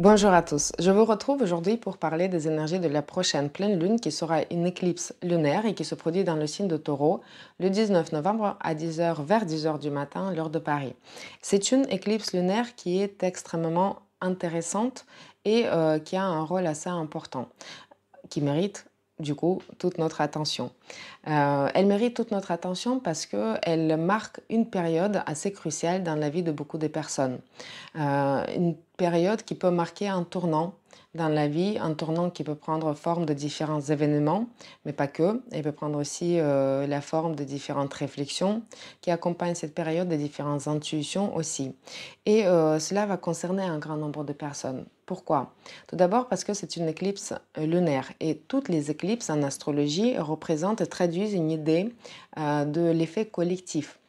Bonjour à tous, je vous retrouve aujourd'hui pour parler des énergies de la prochaine pleine lune qui sera une éclipse lunaire et qui se produit dans le signe de Taureau le 19 novembre à 10 heures vers 10 heures du matin, l'heure de Paris. C'est une éclipse lunaire qui est extrêmement intéressante et qui a un rôle assez important, qui mérite du coup toute notre attention. Elle mérite toute notre attention parce qu'elle marque une période assez cruciale dans la vie de beaucoup de personnes. Une période qui peut marquer un tournant dans la vie, un tournant qui peut prendre forme de différents événements, mais pas que. Elle peut prendre aussi la forme de différentes réflexions qui accompagnent cette période, de différentes intuitions aussi. Et cela va concerner un grand nombre de personnes. Pourquoi? Tout d'abord parce que c'est une éclipse lunaire et toutes les éclipses en astrologie représentent et traduisent une idée de l'effet collectif.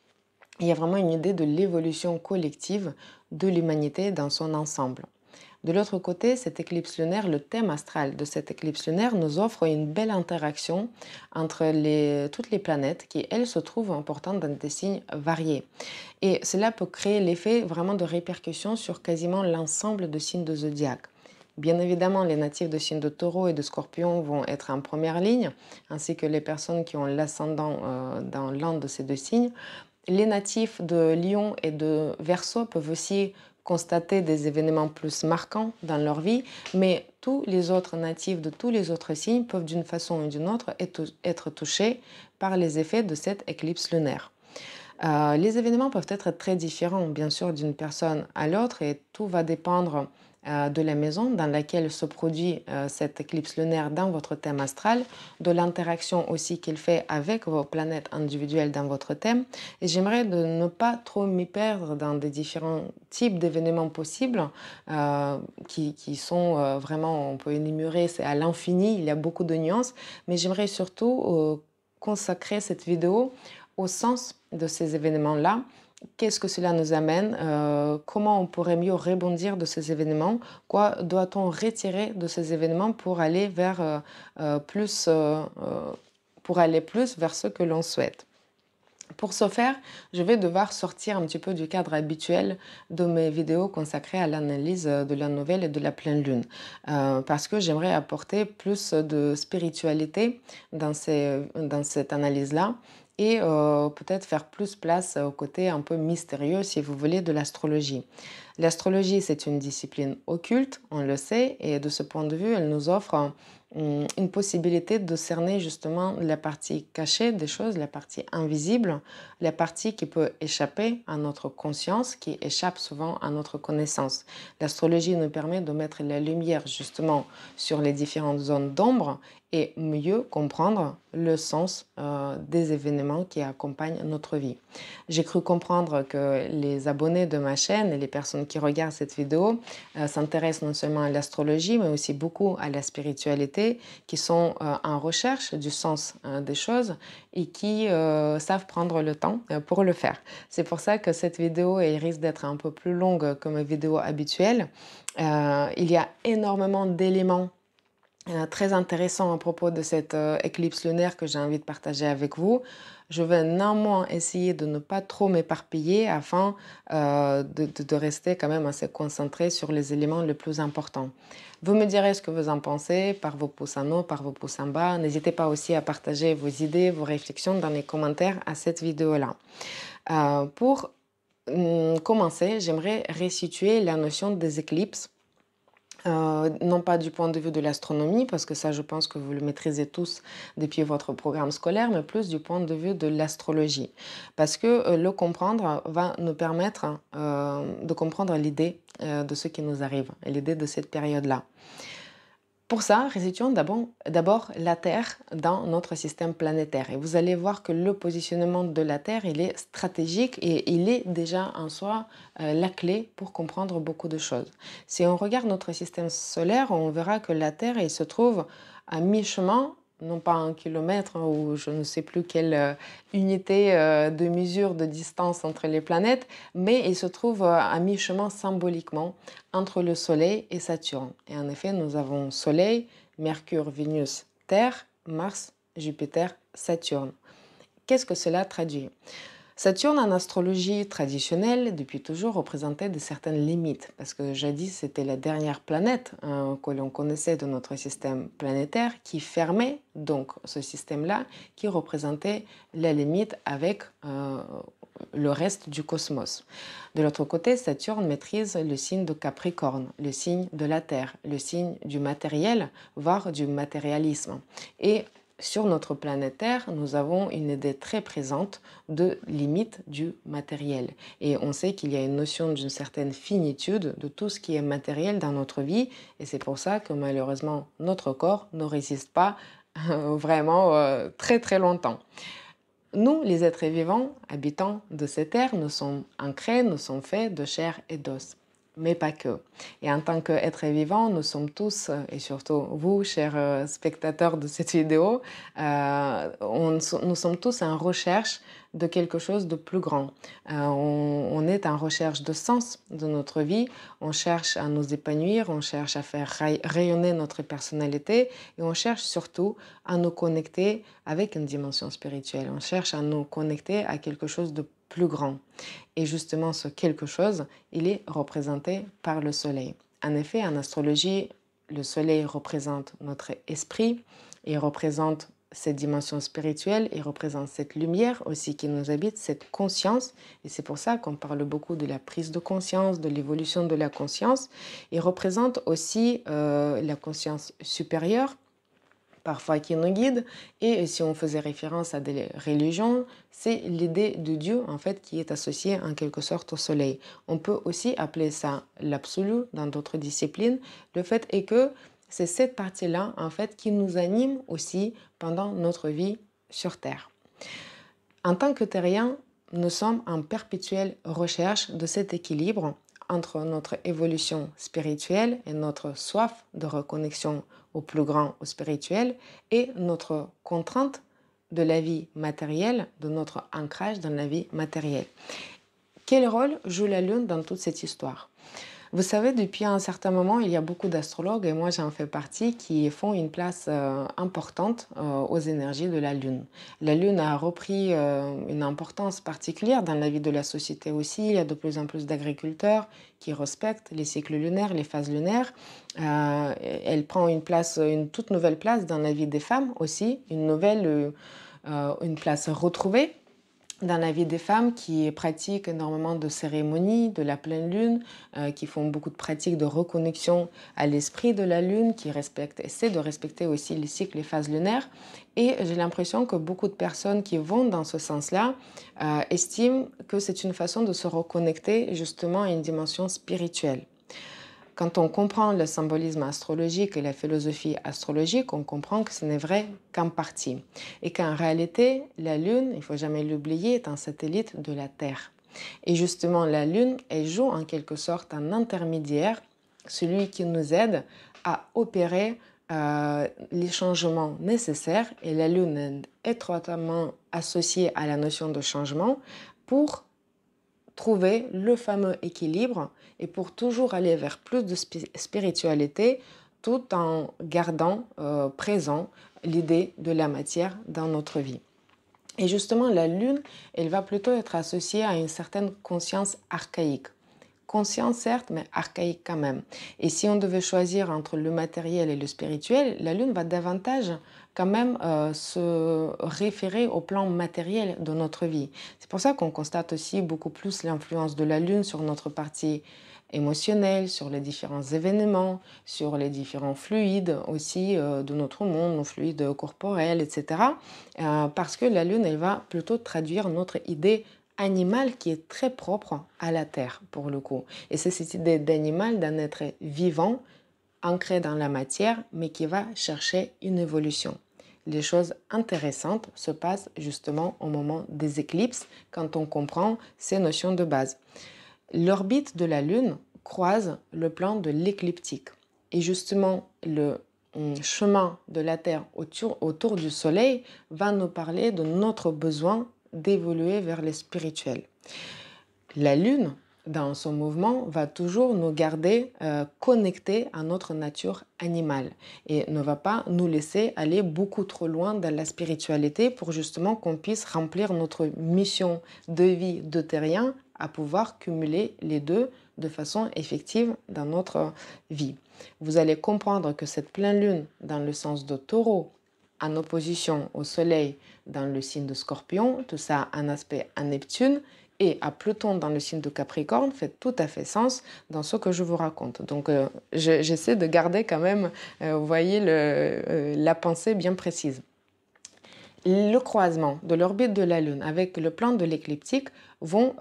Il y a vraiment une idée de l'évolution collective de l'humanité dans son ensemble. De l'autre côté, cette éclipse lunaire, le thème astral de cette éclipse lunaire nous offre une belle interaction entre toutes les planètes qui, elles, se trouvent importantes dans des signes variés. Et cela peut créer l'effet vraiment de répercussion sur quasiment l'ensemble de signes de zodiaque. Bien évidemment, les natifs de signes de Taureau et de Scorpion vont être en première ligne, ainsi que les personnes qui ont l'ascendant dans l'un de ces deux signes. Les natifs de Lion et de Verseau peuvent aussi constater des événements plus marquants dans leur vie, mais tous les autres natifs de tous les autres signes peuvent d'une façon ou d'une autre être touchés par les effets de cette éclipse lunaire. Les événements peuvent être très différents, bien sûr, d'une personne à l'autre et tout va dépendre de la maison dans laquelle se produit cette éclipse lunaire dans votre thème astral, de l'interaction aussi qu'il fait avec vos planètes individuelles dans votre thème. Et j'aimerais de ne pas trop m'y perdre dans des différents types d'événements possibles qui sont vraiment, on peut énumérer, c'est à l'infini, il y a beaucoup de nuances, mais j'aimerais surtout consacrer cette vidéo au sens de ces événements-là. Qu'est-ce que cela nous amène? Comment on pourrait mieux rebondir de ces événements? Quoi doit-on retirer de ces événements pour aller vers pour aller plus vers ce que l'on souhaite? Pour ce faire, je vais devoir sortir un petit peu du cadre habituel de mes vidéos consacrées à l'analyse de la nouvelle et de la pleine lune, parce que j'aimerais apporter plus de spiritualité dans cette analyse-là et peut-être faire plus place au côté un peu mystérieux, si vous voulez, de l'astrologie. L'astrologie, c'est une discipline occulte, on le sait, et de ce point de vue, elle nous offre une possibilité de cerner justement la partie cachée des choses, la partie invisible, la partie qui peut échapper à notre conscience, qui échappe souvent à notre connaissance. L'astrologie nous permet de mettre la lumière justement sur les différentes zones d'ombre et mieux comprendre le sens des événements qui accompagnent notre vie. J'ai cru comprendre que les abonnés de ma chaîne et les personnes qui regardent cette vidéo s'intéressent non seulement à l'astrologie, mais aussi beaucoup à la spiritualité, qui sont en recherche du sens des choses et qui savent prendre le temps pour le faire. C'est pour ça que cette vidéo elle risque d'être un peu plus longue que mes vidéos habituelles. Il y a énormément d'éléments très intéressant à propos de cette éclipse lunaire que j'ai envie de partager avec vous. Je vais néanmoins essayer de ne pas trop m'éparpiller afin de rester quand même assez concentré sur les éléments les plus importants. Vous me direz ce que vous en pensez par vos pouces en haut, par vos pouces en bas. N'hésitez pas aussi à partager vos idées, vos réflexions dans les commentaires à cette vidéo-là. Pour commencer, j'aimerais resituer la notion des éclipses. Non pas du point de vue de l'astronomie, parce que ça, je pense que vous le maîtrisez tous depuis votre programme scolaire, mais plus du point de vue de l'astrologie. Parce que le comprendre va nous permettre de comprendre l'idée de ce qui nous arrive, et l'idée de cette période-là. Pour ça, resituons d'abord la Terre dans notre système planétaire. Et vous allez voir que le positionnement de la Terre, il est stratégique et il est déjà en soi la clé pour comprendre beaucoup de choses. Si on regarde notre système solaire, on verra que la Terre, elle se trouve à mi-chemin, non pas 1 kilomètre ou je ne sais plus quelle unité de mesure de distance entre les planètes, mais il se trouve à mi-chemin symboliquement entre le Soleil et Saturne. Et en effet, nous avons Soleil, Mercure, Vénus, Terre, Mars, Jupiter, Saturne. Qu'est-ce que cela traduit? Saturne en astrologie traditionnelle, depuis toujours, représentait de certaines limites, parce que jadis c'était la dernière planète que l'on connaissait de notre système planétaire qui fermait donc ce système-là, qui représentait la limite avec le reste du cosmos. De l'autre côté, Saturne maîtrise le signe de Capricorne, le signe de la Terre, le signe du matériel, voire du matérialisme. Et sur notre planète Terre, nous avons une idée très présente de limite du matériel. Et on sait qu'il y a une notion d'une certaine finitude de tout ce qui est matériel dans notre vie. Et c'est pour ça que malheureusement, notre corps ne résiste pas vraiment très très longtemps. Nous, les êtres vivants, habitants de cette terre, nous sommes ancrés, nous sommes faits de chair et d'os. Mais pas que. Et en tant qu'êtres vivants, nous sommes tous, et surtout vous, chers spectateurs de cette vidéo, nous sommes tous en recherche de quelque chose de plus grand. On est en recherche de sens de notre vie, on cherche à nous épanouir, on cherche à faire rayonner notre personnalité et on cherche surtout à nous connecter avec une dimension spirituelle. On cherche à nous connecter à quelque chose de plus grand. Et justement, ce quelque chose, il est représenté par le soleil. En effet, en astrologie, le soleil représente notre esprit, il représente cette dimension spirituelle, il représente cette lumière aussi qui nous habite, cette conscience. Et c'est pour ça qu'on parle beaucoup de la prise de conscience, de l'évolution de la conscience. Il représente aussi la conscience supérieure, parfois qui nous guide. Et si on faisait référence à des religions, c'est l'idée de Dieu en fait qui est associée en quelque sorte au soleil. On peut aussi appeler ça l'absolu dans d'autres disciplines. Le fait est que c'est cette partie-là en fait qui nous anime aussi pendant notre vie sur Terre. En tant que terriens, nous sommes en perpétuelle recherche de cet équilibre entre notre évolution spirituelle et notre soif de reconnexion au plus grand, au spirituel, et notre contrainte de la vie matérielle, de notre ancrage dans la vie matérielle. Quel rôle joue la Lune dans toute cette histoire ? Vous savez, depuis un certain moment, il y a beaucoup d'astrologues, et moi j'en fais partie, qui font une place importante aux énergies de la Lune. La Lune a repris une importance particulière dans la vie de la société aussi. Il y a de plus en plus d'agriculteurs qui respectent les cycles lunaires, les phases lunaires. Elle prend une toute nouvelle place dans la vie des femmes aussi, une place retrouvée dans la vie des femmes qui pratiquent énormément de cérémonies de la pleine lune, qui font beaucoup de pratiques de reconnexion à l'esprit de la lune, qui essaient de respecter aussi les cycles, les phases lunaires. Et j'ai l'impression que beaucoup de personnes qui vont dans ce sens-là estiment que c'est une façon de se reconnecter justement à une dimension spirituelle. Quand on comprend le symbolisme astrologique et la philosophie astrologique, on comprend que ce n'est vrai qu'en partie. Et qu'en réalité, la Lune, il ne faut jamais l'oublier, est un satellite de la Terre. Et justement, la Lune, elle joue en quelque sorte un intermédiaire, celui qui nous aide à opérer les changements nécessaires. Et la Lune est étroitement associée à la notion de changement pour trouver le fameux équilibre et pour toujours aller vers plus de spiritualité tout en gardant présent l'idée de la matière dans notre vie. Et justement, la Lune, elle va plutôt être associée à une certaine conscience archaïque. Conscience certes, mais archaïque quand même. Et si on devait choisir entre le matériel et le spirituel, la Lune va davantage quand même se référer au plan matériel de notre vie. C'est pour ça qu'on constate aussi beaucoup plus l'influence de la Lune sur notre partie émotionnelle, sur les différents événements, sur les différents fluides aussi de notre monde, nos fluides corporels, etc. Parce que la Lune, elle va plutôt traduire notre idée animal qui est très propre à la Terre pour le coup. Et c'est cette idée d'animal, d'un être vivant, ancré dans la matière, mais qui va chercher une évolution. Les choses intéressantes se passent justement au moment des éclipses, quand on comprend ces notions de base. L'orbite de la Lune croise le plan de l'écliptique. Et justement, le chemin de la Terre autour du Soleil va nous parler de notre besoin d'évoluer vers le spirituel. La Lune dans son mouvement, va toujours nous garder connectés à notre nature animale et ne va pas nous laisser aller beaucoup trop loin dans la spiritualité pour justement qu'on puisse remplir notre mission de vie de terrien à pouvoir cumuler les deux de façon effective dans notre vie. Vous allez comprendre que cette pleine lune dans le sens de Taureau, en opposition au soleil dans le signe de Scorpion, tout ça a un aspect à Neptune, et à Pluton dans le signe de Capricorne fait tout à fait sens dans ce que je vous raconte. Donc j'essaie de garder quand même, vous voyez, la pensée bien précise. Le croisement de l'orbite de la Lune avec le plan de l'écliptique vont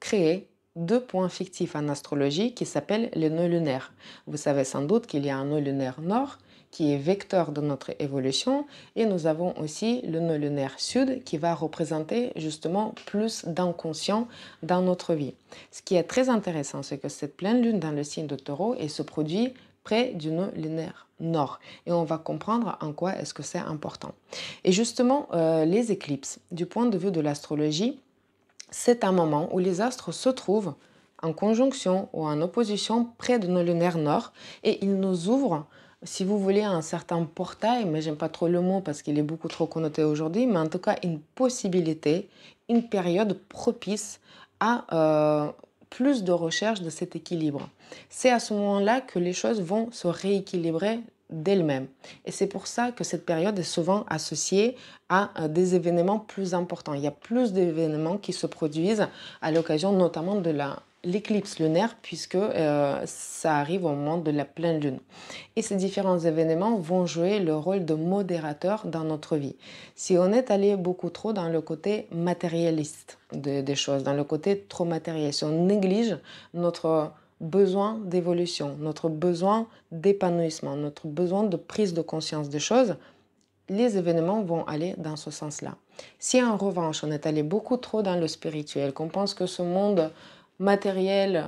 créer deux points fictifs en astrologie qui s'appellent les nœuds lunaires. Vous savez sans doute qu'il y a un nœud lunaire nord qui est vecteur de notre évolution et nous avons aussi le nœud lunaire sud qui va représenter justement plus d'inconscient dans notre vie. Ce qui est très intéressant, c'est que cette pleine lune dans le signe de Taureau elle se produit près du nœud lunaire nord et on va comprendre en quoi est-ce que c'est important. Et justement, les éclipses, du point de vue de l'astrologie, c'est un moment où les astres se trouvent en conjonction ou en opposition près de nos lunaires nord et ils nous ouvrent, si vous voulez, un certain portail, mais j'aime pas trop le mot parce qu'il est beaucoup trop connoté aujourd'hui, mais en tout cas une possibilité, une période propice à plus de recherche de cet équilibre. C'est à ce moment-là que les choses vont se rééquilibrer d'elles-mêmes. Et c'est pour ça que cette période est souvent associée à des événements plus importants. Il y a plus d'événements qui se produisent à l'occasion notamment de l'éclipse lunaire puisque ça arrive au moment de la pleine lune. Et ces différents événements vont jouer le rôle de modérateur dans notre vie. Si on est allé beaucoup trop dans le côté matérialiste des choses, dans le côté trop matériel, si on néglige notre besoin d'évolution, notre besoin d'épanouissement, notre besoin de prise de conscience des choses, les événements vont aller dans ce sens-là. Si en revanche on est allé beaucoup trop dans le spirituel, qu'on pense que ce monde matériel,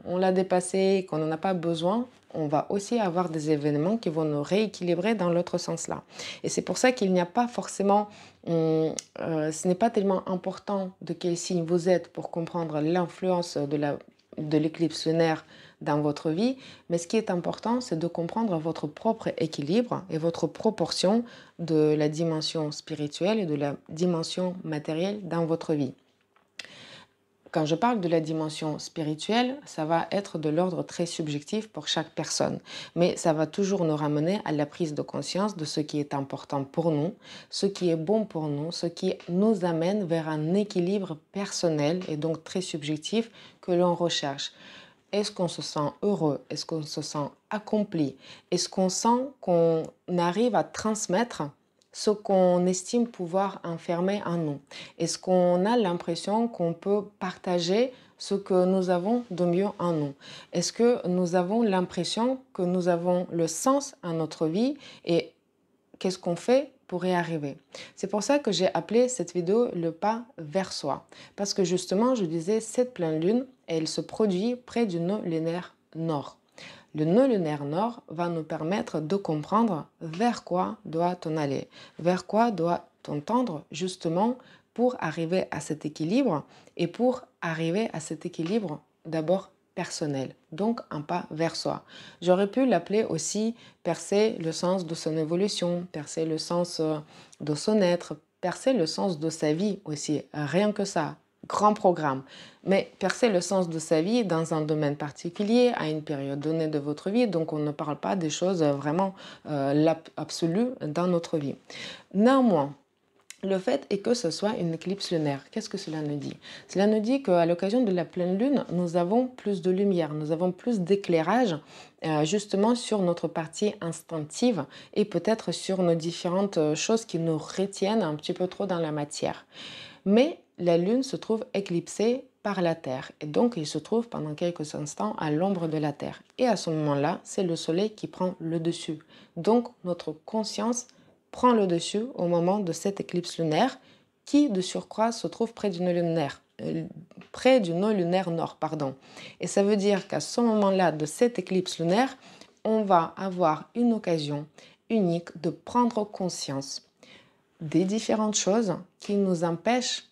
on l'a dépassé, qu'on n'en a pas besoin, on va aussi avoir des événements qui vont nous rééquilibrer dans l'autre sens-là. Et c'est pour ça qu'il n'y a pas forcément, ce n'est pas tellement important de quel signe vous êtes pour comprendre l'influence de l'éclipse lunaire dans votre vie, mais ce qui est important, c'est de comprendre votre propre équilibre et votre proportion de la dimension spirituelle et de la dimension matérielle dans votre vie. Quand je parle de la dimension spirituelle, ça va être de l'ordre très subjectif pour chaque personne, mais ça va toujours nous ramener à la prise de conscience de ce qui est important pour nous, ce qui est bon pour nous, ce qui nous amène vers un équilibre personnel et donc très subjectif que l'on recherche. Est-ce qu'on se sent heureux? Est-ce qu'on se sent accompli? Est-ce qu'on sent qu'on arrive à transmettre ce qu'on estime pouvoir enfermer en nous? Est-ce qu'on a l'impression qu'on peut partager ce que nous avons de mieux en nous? Est-ce que nous avons l'impression que nous avons le sens à notre vie et qu'est-ce qu'on fait pour y arriver? C'est pour ça que j'ai appelé cette vidéo le pas vers soi. Parce que justement, je disais, cette pleine lune, elle se produit près du nœud lunaire nord. Le nœud lunaire nord va nous permettre de comprendre vers quoi doit-on aller, vers quoi doit-on tendre justement pour arriver à cet équilibre et pour arriver à cet équilibre d'abord personnel, donc un pas vers soi. J'aurais pu l'appeler aussi percer le sens de son évolution, percer le sens de son être, percer le sens de sa vie aussi, rien que ça. Grand programme, mais percer le sens de sa vie dans un domaine particulier, à une période donnée de votre vie, donc on ne parle pas des choses vraiment absolues dans notre vie. Néanmoins, le fait est que ce soit une éclipse lunaire. Qu'est-ce que cela nous dit? Cela nous dit qu'à l'occasion de la pleine lune, nous avons plus de lumière, nous avons plus d'éclairage justement sur notre partie instinctive et peut-être sur nos différentes choses qui nous retiennent un petit peu trop dans la matière. Mais la lune se trouve éclipsée par la Terre et donc il se trouve pendant quelques instants à l'ombre de la Terre. Et à ce moment-là, c'est le Soleil qui prend le dessus. Donc notre conscience prend le dessus au moment de cette éclipse lunaire qui, de surcroît, se trouve près du nœud lunaire nord. Et ça veut dire qu'à ce moment-là de cette éclipse lunaire, on va avoir une occasion unique de prendre conscience des différentes choses qui nous empêchent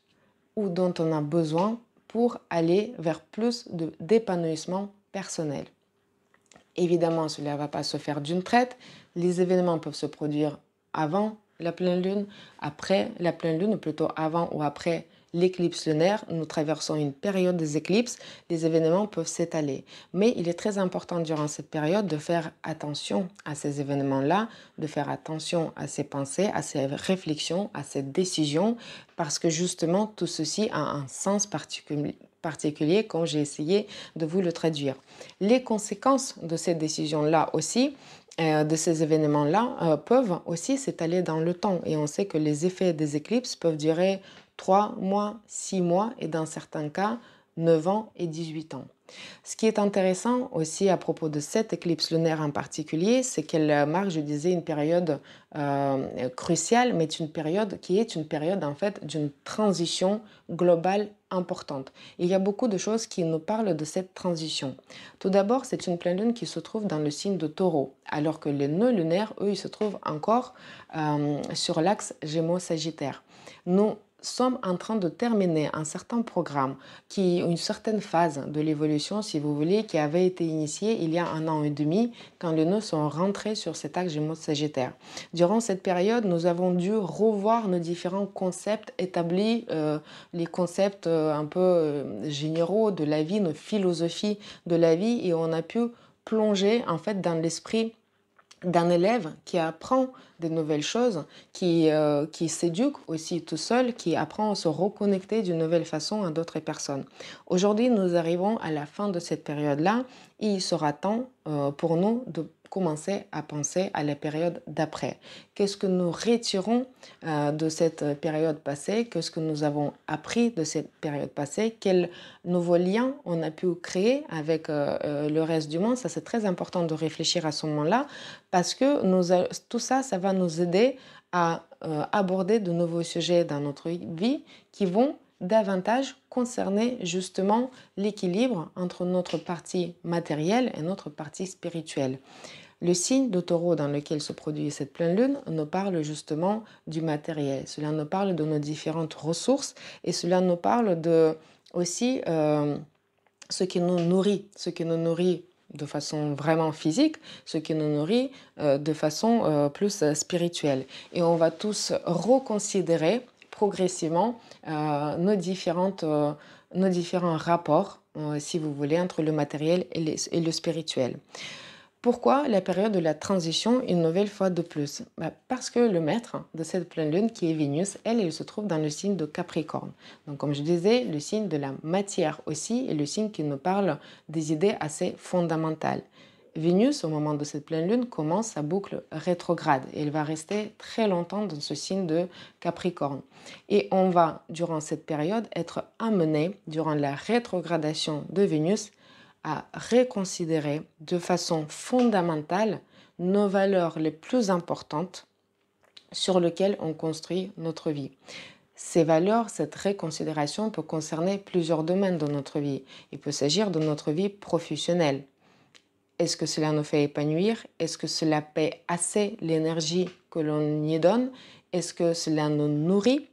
ou dont on a besoin pour aller vers plus d'épanouissement personnel. Évidemment, cela ne va pas se faire d'une traite. Les événements peuvent se produire avant la pleine lune, après la pleine lune, ou plutôt avant ou après l'éclipse lunaire. Nous traversons une période des éclipses, les événements peuvent s'étaler. Mais il est très important durant cette période de faire attention à ces événements-là, de faire attention à ses pensées, à ses réflexions, à ses décisions, parce que justement tout ceci a un sens particulier comme j'ai essayé de vous le traduire. Les conséquences de ces décisions-là aussi, de ces événements-là, peuvent aussi s'étaler dans le temps. Et on sait que les effets des éclipses peuvent durer 3 mois, 6 mois et dans certains cas 9 ans et 18 ans. Ce qui est intéressant aussi à propos de cette éclipse lunaire en particulier, c'est qu'elle marque, je disais, une période cruciale, mais une période qui est une période en fait d'une transition globale importante. Il y a beaucoup de choses qui nous parlent de cette transition. Tout d'abord, c'est une pleine lune qui se trouve dans le signe de Taureau, alors que les nœuds lunaires, eux, ils se trouvent encore sur l'axe Gémeaux-Sagittaire. Nous sommes en train de terminer un certain programme, une certaine phase de l'évolution, si vous voulez, qui avait été initiée il y a 1 an et demi, quand les nœuds sont rentrés sur cet axe Gémeaux-Sagittaire. Durant cette période, nous avons dû revoir nos différents concepts établis, les concepts un peu généraux de la vie, nos philosophies de la vie, et on a pu plonger en fait dans l'esprit d'un élève qui apprend de nouvelles choses, qui s'éduque aussi tout seul, qui apprend à se reconnecter d'une nouvelle façon à d'autres personnes. Aujourd'hui, nous arrivons à la fin de cette période-là et il sera temps pour nous de commencer à penser à la période d'après. Qu'est-ce que nous retirons de cette période passée? Qu'est-ce que nous avons appris de cette période passée? Quels nouveaux liens on a pu créer avec le reste du monde? Ça, c'est très important de réfléchir à ce moment-là parce que tout ça, ça va nous aider à aborder de nouveaux sujets dans notre vie qui vont davantage concerner justement l'équilibre entre notre partie matérielle et notre partie spirituelle. Le signe de Taureau dans lequel se produit cette pleine lune nous parle justement du matériel. Cela nous parle de nos différentes ressources et cela nous parle de aussi ce qui nous nourrit de façon vraiment physique, ce qui nous nourrit de façon plus spirituelle. Et on va tous reconsidérer progressivement nos différents rapports, si vous voulez, entre le matériel et le spirituel. Pourquoi la période de la transition une nouvelle fois de plus? Parce que le maître de cette pleine lune qui est Vénus, elle se trouve dans le signe de Capricorne. Donc comme je disais, le signe de la matière aussi est le signe qui nous parle des idées assez fondamentales. Vénus, au moment de cette pleine lune, commence sa boucle rétrograde et elle va rester très longtemps dans ce signe de Capricorne. Et on va, durant cette période, être amené, durant la rétrogradation de Vénus, à reconsidérer de façon fondamentale nos valeurs les plus importantes sur lesquelles on construit notre vie. Ces valeurs, cette réconsidération peut concerner plusieurs domaines de notre vie. Il peut s'agir de notre vie professionnelle. Est-ce que cela nous fait épanouir? Est-ce que cela paie assez l'énergie que l'on y donne? Est-ce que cela nous nourrit?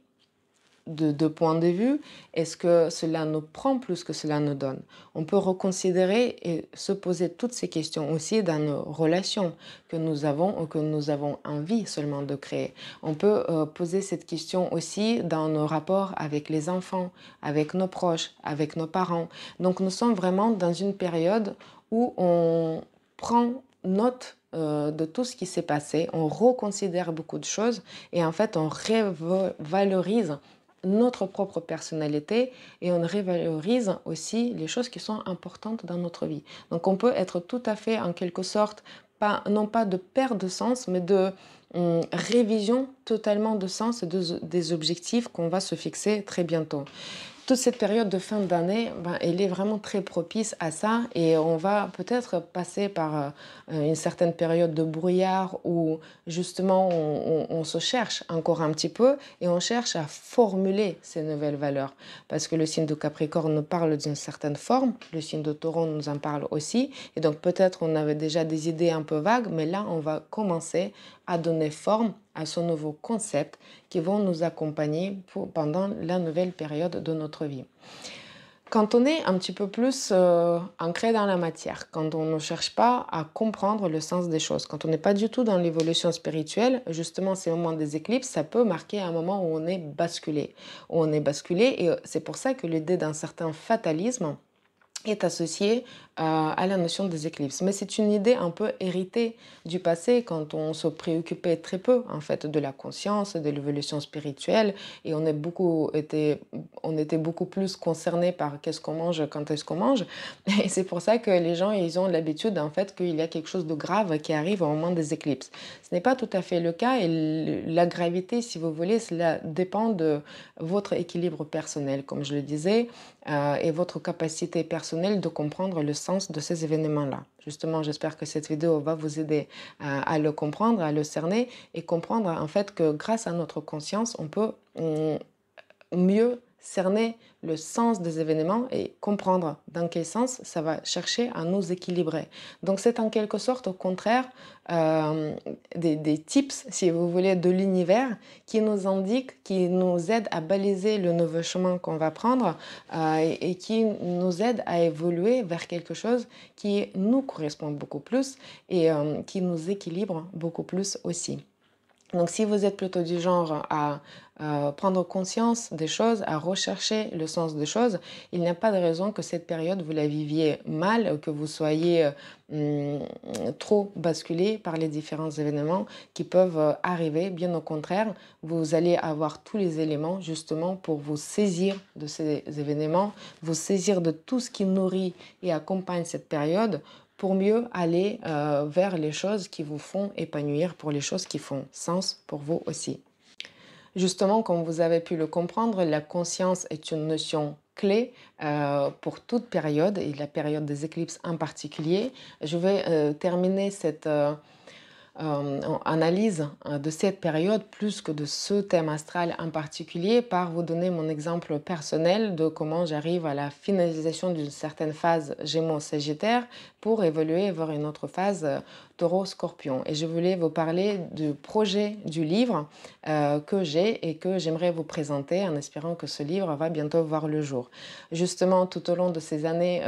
De point de vue, est-ce que cela nous prend plus que cela nous donne? On peut reconsidérer et se poser toutes ces questions aussi dans nos relations que nous avons ou que nous avons envie seulement de créer. On peut poser cette question aussi dans nos rapports avec les enfants, avec nos proches, avec nos parents. Donc nous sommes vraiment dans une période où on prend note de tout ce qui s'est passé, on reconsidère beaucoup de choses et en fait on révalorise notre propre personnalité et on révalorise aussi les choses qui sont importantes dans notre vie. Donc on peut être tout à fait en quelque sorte, non pas de perte de sens, mais de révision totalement de sens et des objectifs qu'on va se fixer très bientôt. Toute cette période de fin d'année, elle est vraiment très propice à ça et on va peut-être passer par une certaine période de brouillard où justement on se cherche encore un petit peu et on cherche à formuler ces nouvelles valeurs. Parce que le signe de Capricorne nous parle d'une certaine forme, le signe de Taureau nous en parle aussi et donc peut-être on avait déjà des idées un peu vagues, mais là on va commencer à donner forme à ce nouveau concept qui vont nous accompagner pendant la nouvelle période de notre vie. Quand on est un petit peu plus ancré dans la matière, quand on ne cherche pas à comprendre le sens des choses, quand on n'est pas du tout dans l'évolution spirituelle, justement ces moments des éclipses, ça peut marquer un moment où on est basculé. Où on est basculé et c'est pour ça que l'idée d'un certain fatalisme est associée à la notion des éclipses. Mais c'est une idée un peu héritée du passé quand on se préoccupait très peu en fait de la conscience, de l'évolution spirituelle et on était beaucoup plus concerné par qu'est-ce qu'on mange, quand est-ce qu'on mange. Et c'est pour ça que les gens ils ont l'habitude en fait qu'il y a quelque chose de grave qui arrive au moment des éclipses. Ce n'est pas tout à fait le cas et la gravité, si vous voulez, cela dépend de votre équilibre personnel, comme je le disais, et votre capacité personnelle de comprendre le sens de ces événements-là. Justement, j'espère que cette vidéo va vous aider à le comprendre, à le cerner et comprendre en fait que grâce à notre conscience, on peut mieux cerner le sens des événements et comprendre dans quel sens ça va chercher à nous équilibrer. Donc c'est en quelque sorte au contraire des tips, si vous voulez, de l'univers qui nous indiquent, qui nous aident à baliser le nouveau chemin qu'on va prendre et qui nous aident à évoluer vers quelque chose qui nous correspond beaucoup plus et qui nous équilibre beaucoup plus aussi. Donc si vous êtes plutôt du genre à prendre conscience des choses, à rechercher le sens des choses, il n'y a pas de raison que cette période vous la viviez mal ou que vous soyez trop basculé par les différents événements qui peuvent arriver. Bien au contraire, vous allez avoir tous les éléments justement pour vous saisir de ces événements, vous saisir de tout ce qui nourrit et accompagne cette période pour mieux aller vers les choses qui vous font épanouir, pour les choses qui font sens pour vous aussi. Justement, comme vous avez pu le comprendre, la conscience est une notion clé pour toute période et la période des éclipses en particulier. Je vais terminer cette analyse de cette période plus que de ce thème astral en particulier par vous donner mon exemple personnel de comment j'arrive à la finalisation d'une certaine phase Gémeaux-Sagittaire pour évoluer vers une autre phase Taureau-Scorpion. Et je voulais vous parler du projet du livre que j'ai et que j'aimerais vous présenter en espérant que ce livre va bientôt voir le jour. Justement, tout au long de ces années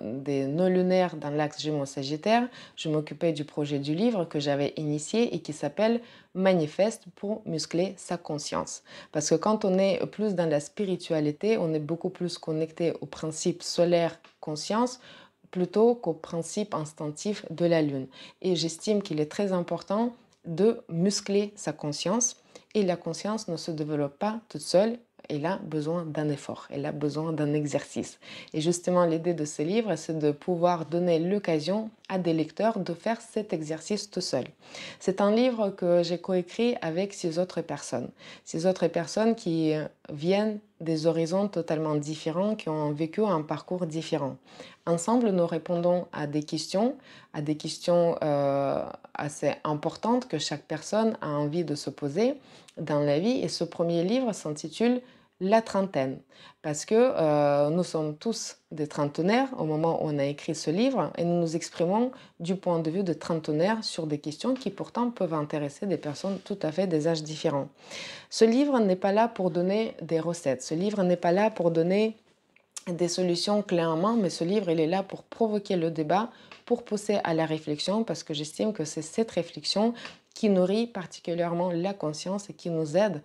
des nœuds lunaires dans l'axe Gémeaux-Sagittaire, je m'occupais du projet du livre que j'avais initié et qui s'appelle Manifeste pour muscler sa conscience. Parce que quand on est plus dans la spiritualité, on est beaucoup plus connecté au principe solaire conscience plutôt qu'au principe instinctif de la lune. Et j'estime qu'il est très important de muscler sa conscience et la conscience ne se développe pas toute seule. Elle a besoin d'un effort, elle a besoin d'un exercice. Et justement, l'idée de ce livre, c'est de pouvoir donner l'occasion à des lecteurs de faire cet exercice tout seul. C'est un livre que j'ai coécrit avec 6 autres personnes. 6 autres personnes qui viennent des horizons totalement différents, qui ont vécu un parcours différent. Ensemble, nous répondons à des questions assez importantes que chaque personne a envie de se poser dans la vie. Et ce premier livre s'intitule La trentaine, parce que nous sommes tous des trentenaires au moment où on a écrit ce livre et nous nous exprimons du point de vue de trentenaires sur des questions qui pourtant peuvent intéresser des personnes tout à fait des âges différents. Ce livre n'est pas là pour donner des recettes, ce livre n'est pas là pour donner des solutions clés en main, mais ce livre, il est là pour provoquer le débat, pour pousser à la réflexion, parce que j'estime que c'est cette réflexion qui nourrit particulièrement la conscience et qui nous aide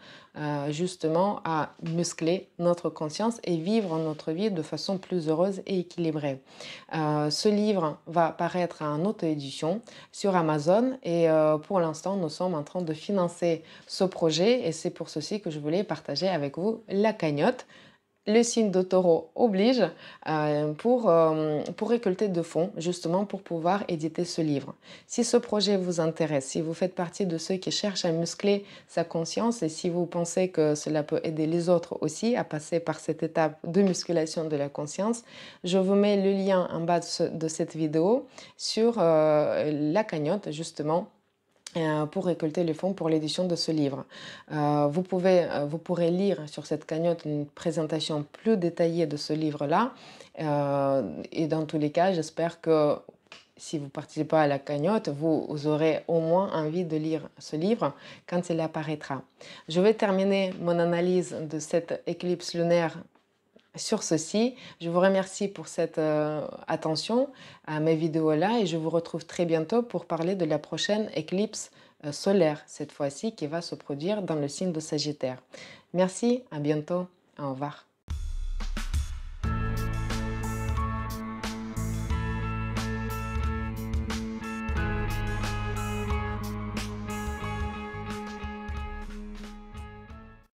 justement à muscler notre conscience et vivre notre vie de façon plus heureuse et équilibrée. Ce livre va paraître en auto-édition sur Amazon et pour l'instant, nous sommes en train de financer ce projet et c'est pour ceci que je voulais partager avec vous la cagnotte. Le signe de taureau oblige pour récolter de fonds, justement pour pouvoir éditer ce livre. Si ce projet vous intéresse, si vous faites partie de ceux qui cherchent à muscler sa conscience et si vous pensez que cela peut aider les autres aussi à passer par cette étape de musculation de la conscience, je vous mets le lien en bas de cette vidéo sur la cagnotte, justement, pour récolter les fonds pour l'édition de ce livre. Vous pourrez lire sur cette cagnotte une présentation plus détaillée de ce livre-là. Et dans tous les cas, j'espère que si vous ne participez pas à la cagnotte, vous aurez au moins envie de lire ce livre quand il apparaîtra. Je vais terminer mon analyse de cette éclipse lunaire Sur ceci, je vous remercie pour cette attention à mes vidéos-là et je vous retrouve très bientôt pour parler de la prochaine éclipse solaire, cette fois-ci qui va se produire dans le signe de Sagittaire. Merci, à bientôt, au revoir.